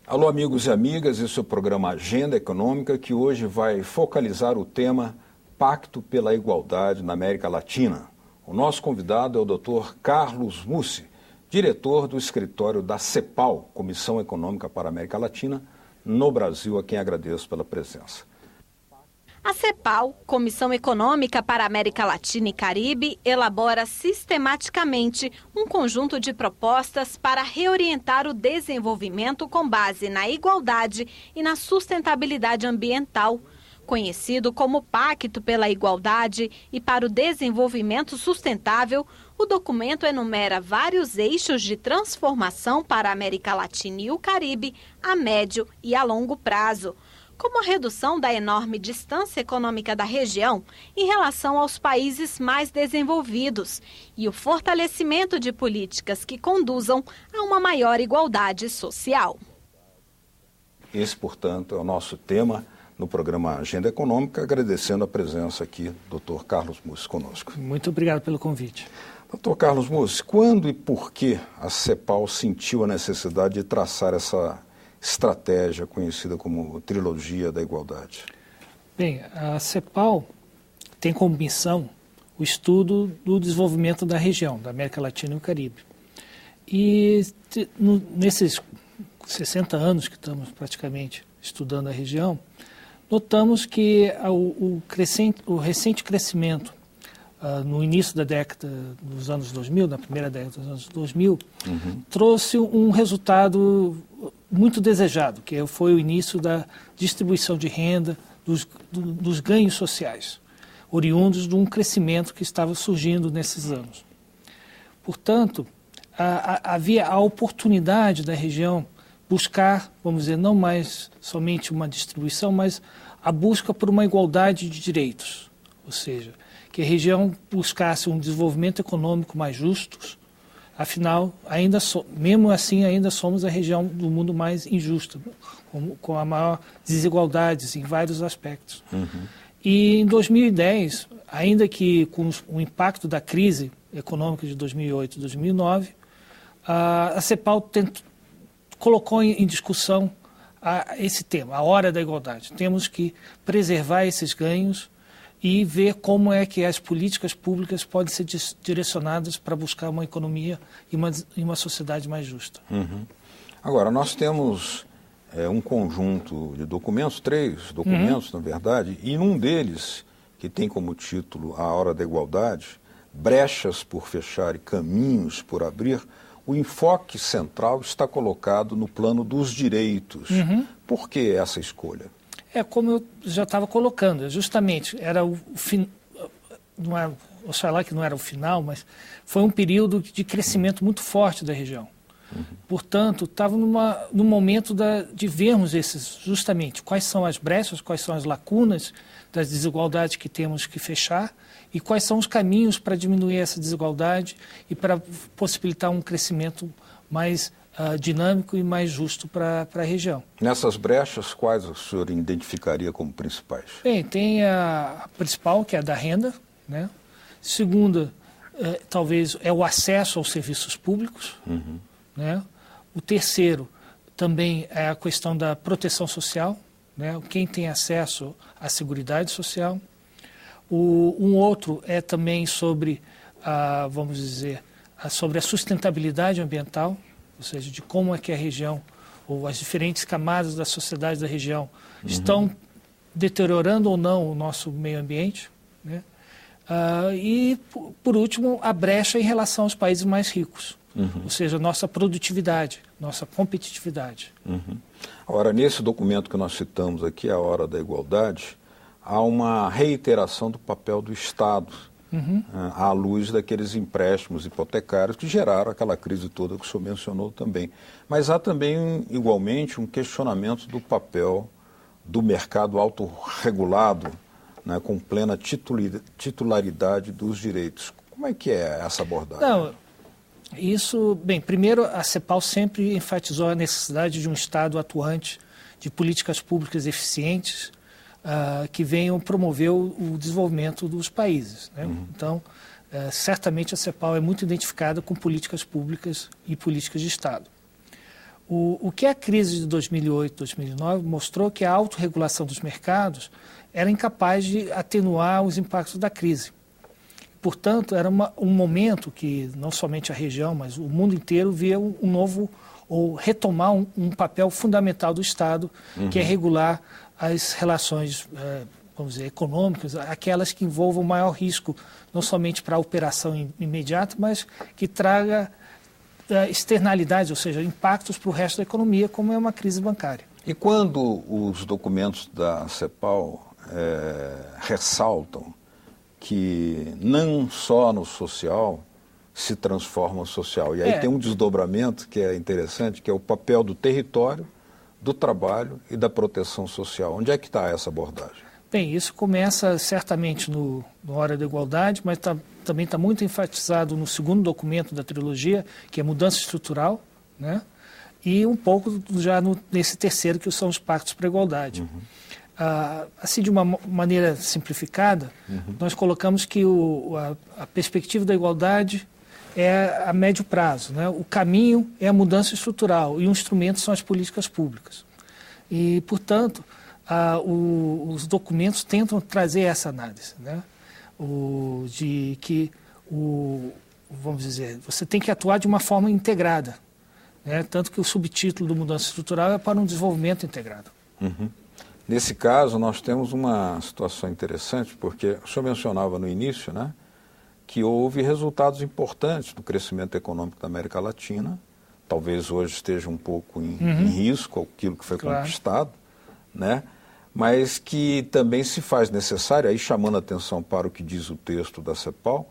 Alô, amigos e amigas, esse é o programa Agenda Econômica, que hoje vai focalizar o tema Pacto pela Igualdade na América Latina. O nosso convidado é o Dr. Carlos Mussi, diretor do escritório da CEPAL, Comissão Econômica para a América Latina, no Brasil, a quem agradeço pela presença. A CEPAL, Comissão Econômica para a América Latina e Caribe, elabora sistematicamente um conjunto de propostas para reorientar o desenvolvimento com base na igualdade e na sustentabilidade ambiental, conhecido como Pacto pela Igualdade e para o Desenvolvimento Sustentável. O documento enumera vários eixos de transformação para a América Latina e o Caribe a médio e a longo prazo, como a redução da enorme distância econômica da região em relação aos países mais desenvolvidos e o fortalecimento de políticas que conduzam a uma maior igualdade social. Esse, portanto, é o nosso tema no programa Agenda Econômica, agradecendo a presença aqui do Dr. Carlos Mussi conosco. Muito obrigado pelo convite. Dr. Carlos Mussi, quando e por que a CEPAL sentiu a necessidade de traçar essa estratégia conhecida como Trilogia da Igualdade? Bem, a CEPAL tem como missão o estudo do desenvolvimento da região, da América Latina e o Caribe. E nesses 60 anos que estamos praticamente estudando a região, notamos que o recente crescimento no início da década dos anos 2000, na primeira década dos anos 2000, trouxe um resultado muito desejado, que foi o início da distribuição de renda, dos ganhos sociais, oriundos de um crescimento que estava surgindo nesses anos. Portanto, havia a oportunidade da região buscar, vamos dizer, não mais somente uma distribuição, mas a busca por uma igualdade de direitos, ou seja, que a região buscasse um desenvolvimento econômico mais justo. Afinal, mesmo assim, ainda somos a região do mundo mais injusta, com a maior desigualdades em vários aspectos. E em 2010, ainda que com o impacto da crise econômica de 2008 e 2009, a CEPAL colocou em discussão esse tema, a hora da igualdade. Temos que preservar esses ganhos e ver como é que as políticas públicas podem ser direcionadas para buscar uma economia e uma sociedade mais justa. Agora, nós temos um conjunto de documentos, 3 documentos, na verdade, e num deles, que tem como título A Hora da Igualdade, Brechas por Fechar e Caminhos por Abrir, o enfoque central está colocado no plano dos direitos. Por que essa escolha? Como eu já estava colocando, justamente, era o fim, oxalá que não era o final, mas foi um período de crescimento muito forte da região. Portanto, estava no momento de vermos justamente quais são as brechas, quais são as lacunas das desigualdades que temos que fechar e quais são os caminhos para diminuir essa desigualdade e para possibilitar um crescimento mais dinâmico e mais justo para a região. Nessas brechas, quais o senhor identificaria como principais? Bem, tem a principal, que é a da renda, né? Segunda, talvez, é o acesso aos serviços públicos, né? O terceiro, também, é a questão da proteção social, né? Quem tem acesso à Seguridade Social. Um outro é também sobre, vamos dizer, sobre a sustentabilidade ambiental, ou seja, de como é que a região, ou as diferentes camadas da sociedade da região estão deteriorando ou não o nosso meio ambiente, né? E, por último, a brecha em relação aos países mais ricos, ou seja, nossa produtividade, nossa competitividade. Agora, nesse documento que nós citamos aqui, A Hora da Igualdade, há uma reiteração do papel do Estado, à luz daqueles empréstimos hipotecários que geraram aquela crise toda que o senhor mencionou também. Mas há também, igualmente, um questionamento do papel do mercado autorregulado, né, com plena titularidade dos direitos. Como é que é essa abordagem? Não, isso, bem, primeiro a CEPAL sempre enfatizou a necessidade de um Estado atuante, de políticas públicas eficientes, que venham promover o desenvolvimento dos países, né? Então, certamente a CEPAL é muito identificada com políticas públicas e políticas de Estado. O que a crise de 2008, 2009 mostrou que a autorregulação dos mercados era incapaz de atenuar os impactos da crise. Portanto, era um momento que não somente a região, mas o mundo inteiro via um novo, ou retomar um papel fundamental do Estado, que é regular as relações, vamos dizer, econômicas, aquelas que envolvam maior risco, não somente para a operação imediata, mas que traga externalidades, ou seja, impactos para o resto da economia, como é uma crise bancária. E quando os documentos da CEPAL ressaltam que não só no social se transforma o social, e aí tem um desdobramento que é interessante, que é o papel do território, do trabalho e da proteção social. Onde é que está essa abordagem? Bem, isso começa certamente no Hora da Igualdade, mas também está muito enfatizado no segundo documento da trilogia, que é mudança estrutural, né? E um pouco já nesse terceiro, que são os pactos para a igualdade. Assim, de uma maneira simplificada, nós colocamos que a perspectiva da igualdade é a médio prazo, né? O caminho é a mudança estrutural e o instrumento são as políticas públicas. E, portanto, os documentos tentam trazer essa análise, né? De que, vamos dizer, você tem que atuar de uma forma integrada, né? Tanto que o subtítulo do Mudança Estrutural é para um desenvolvimento integrado. Nesse caso, nós temos uma situação interessante, porque o senhor mencionava no início, né, que houve resultados importantes no crescimento econômico da América Latina. Talvez hoje esteja um pouco em risco aquilo que foi conquistado, né? Mas que também se faz necessário, aí chamando a atenção para o que diz o texto da CEPAL,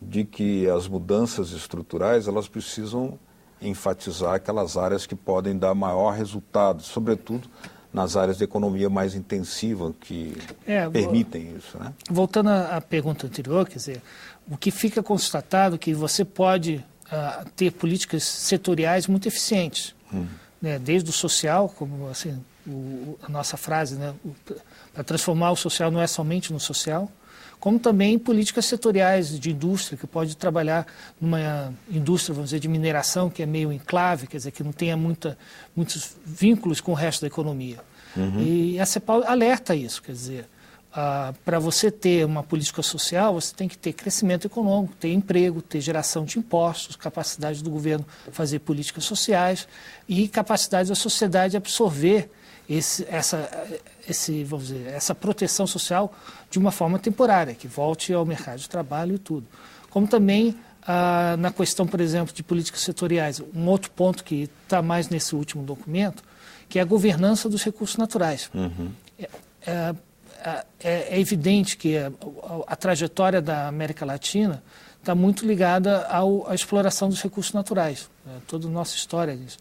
de que as mudanças estruturais elas precisam enfatizar aquelas áreas que podem dar maior resultado, sobretudo nas áreas de economia mais intensiva que permitem isso, né? Voltando à pergunta anterior, quer dizer, o que fica constatado é que você pode ter políticas setoriais muito eficientes, né? Desde o social, como assim, a nossa frase, né? Para transformar o social não é somente no social, como também políticas setoriais de indústria, que pode trabalhar numa indústria, vamos dizer, de mineração, que é meio enclave, quer dizer, que não tenha muitos vínculos com o resto da economia. E a CEPAL alerta isso, quer dizer, para você ter uma política social, você tem que ter crescimento econômico, ter emprego, ter geração de impostos, capacidade do governo fazer políticas sociais e capacidade da sociedade absorver vamos dizer, essa proteção social de uma forma temporária, que volte ao mercado de trabalho e tudo. Como também na questão, por exemplo, de políticas setoriais, um outro ponto que está mais nesse último documento, que é a governança dos recursos naturais. É evidente que a trajetória da América Latina está muito ligada à exploração dos recursos naturais, toda a nossa história disso.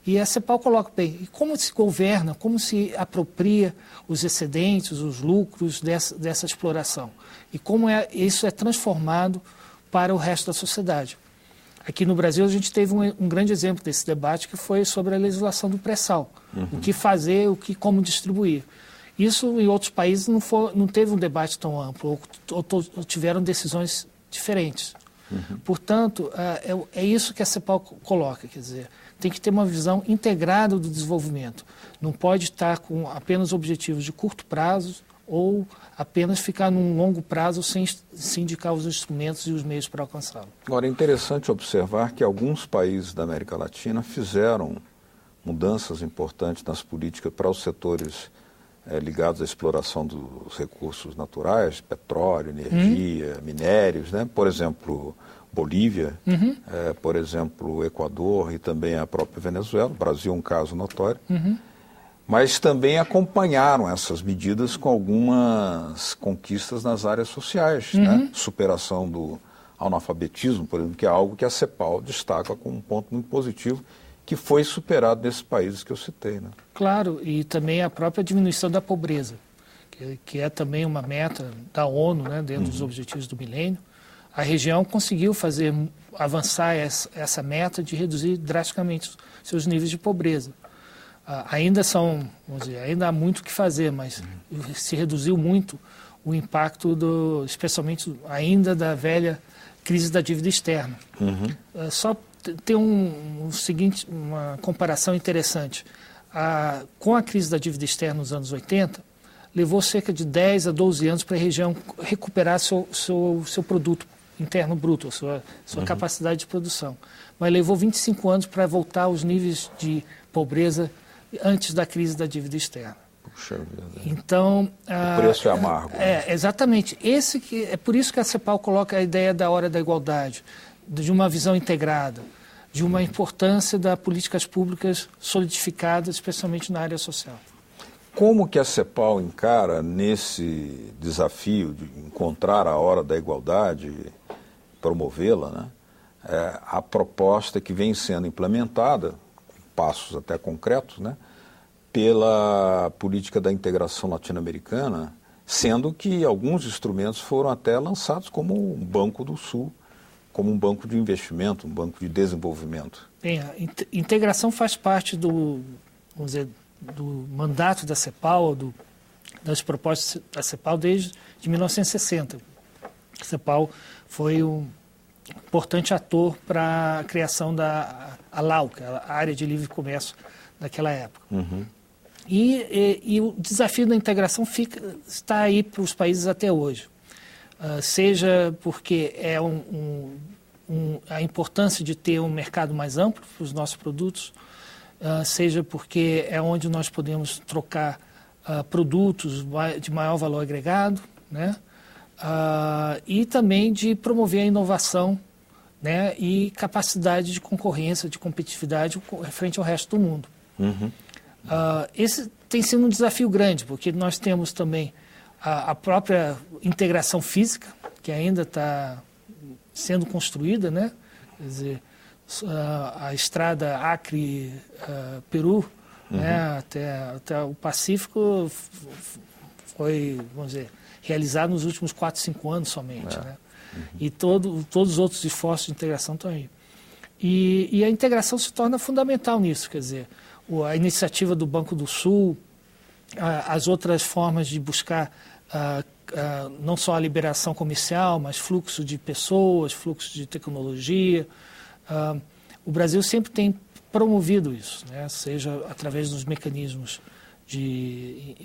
E a CEPAL coloca bem, como se governa, como se apropria os excedentes, os lucros dessa exploração. E como isso é transformado para o resto da sociedade. Aqui no Brasil a gente teve um grande exemplo desse debate, que foi sobre a legislação do pré-sal. O que fazer, como distribuir. Isso em outros países não teve um debate tão amplo, ou tiveram decisões diferentes. Portanto, é isso que a CEPAL coloca, quer dizer, tem que ter uma visão integrada do desenvolvimento. Não pode estar com apenas objetivos de curto prazo ou apenas ficar num longo prazo sem indicar os instrumentos e os meios para alcançá-lo. Agora, é interessante observar que alguns países da América Latina fizeram mudanças importantes nas políticas para os setores ligados à exploração dos recursos naturais, petróleo, energia, minérios, né? Por exemplo, Bolívia, por exemplo, Equador e também a própria Venezuela, o Brasil é um caso notório, mas também acompanharam essas medidas com algumas conquistas nas áreas sociais, né? Superação do analfabetismo, por exemplo, que é algo que a CEPAL destaca como um ponto muito positivo, que foi superado nesses países que eu citei, né? Claro, e também a própria diminuição da pobreza, que é também uma meta da ONU, né, dentro dos objetivos do milênio. A região conseguiu avançar essa meta de reduzir drasticamente seus níveis de pobreza. ainda vamos dizer, ainda há muito o que fazer, mas se reduziu muito o impacto, especialmente ainda da velha crise da dívida externa. Só tem uma comparação interessante. Com a crise da dívida externa nos anos 80, levou cerca de 10 a 12 anos para a região recuperar seu produto interno bruto, sua capacidade de produção. Mas levou 25 anos para voltar aos níveis de pobreza antes da crise da dívida externa. Puxa vida. Então, o preço é amargo. Exatamente. É por isso que a CEPAL coloca a ideia da hora da igualdade, de uma visão integrada, de uma importância das políticas públicas solidificadas, especialmente na área social. Como que a CEPAL encara nesse desafio de encontrar a hora da igualdade, promovê-la, né? A proposta que vem sendo implementada, passos até concretos, né? Pela política da integração latino-americana, sendo que alguns instrumentos foram até lançados como um Banco do Sul, como um banco de investimento, um banco de desenvolvimento. Bem, a integração faz parte vamos dizer, do mandato da CEPAL, das propostas da CEPAL desde 1960. A CEPAL foi um importante ator para a criação da ALAU, a área de livre comércio daquela época. E o desafio da integração está aí para os países até hoje. Seja porque a importância de ter um mercado mais amplo para os nossos produtos, seja porque é onde nós podemos trocar produtos de maior valor agregado, né? E também de promover a inovação, né? E capacidade de concorrência, de competitividade frente ao resto do mundo. Esse tem sido um desafio grande, porque nós temos também a própria integração física, que ainda está sendo construída, né? Quer dizer, a estrada Acre-Peru, né? até o Pacífico foi, vamos dizer, realizado nos últimos 4, 5 anos somente. Né? E todos os outros esforços de integração estão aí. E a integração se torna fundamental nisso, quer dizer, a iniciativa do Banco do Sul, as outras formas de buscar não só a liberação comercial, mas fluxo de pessoas, fluxo de tecnologia. O Brasil sempre tem promovido isso, né? Seja através dos mecanismos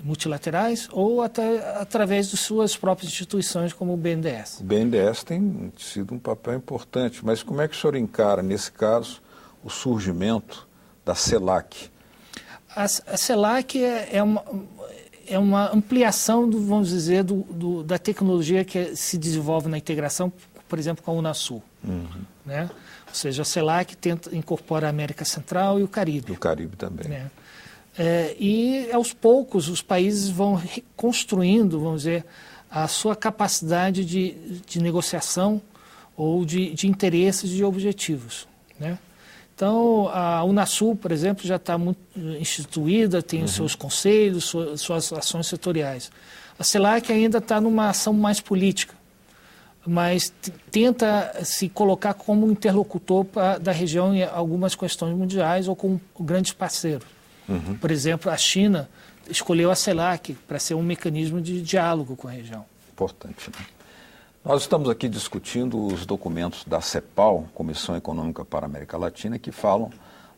multilaterais ou até através de suas próprias instituições, como o BNDES. O BNDES tem sido um papel importante, mas como é que o senhor encara, nesse caso, o surgimento da CELAC? A CELAC é uma ampliação, vamos dizer, da tecnologia que se desenvolve na integração, por exemplo, com a Unasul. Né? Ou seja, a CELAC incorpora a América Central e o Caribe. E o Caribe também. Né? E, aos poucos, os países vão reconstruindo, vamos dizer, a sua capacidade de negociação ou de interesses e de objetivos. Né? Então, a Unasul, por exemplo, já está muito instituída, tem os seus conselhos, suas ações setoriais. A CELAC ainda está numa ação mais política, mas tenta se colocar como interlocutor da região em algumas questões mundiais ou com grandes parceiros. Por exemplo, a China escolheu a CELAC para ser um mecanismo de diálogo com a região. Importante, né? Nós estamos aqui discutindo os documentos da CEPAL, Comissão Econômica para a América Latina, que falam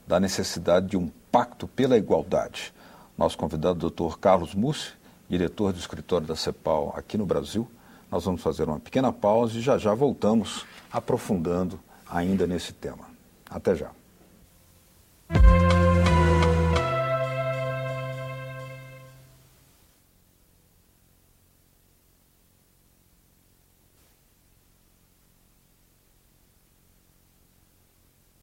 da necessidade de um pacto pela igualdade. Nosso convidado, Dr. Carlos Mussi, diretor do escritório da CEPAL aqui no Brasil. Nós vamos fazer uma pequena pausa e já voltamos aprofundando ainda nesse tema. Até já.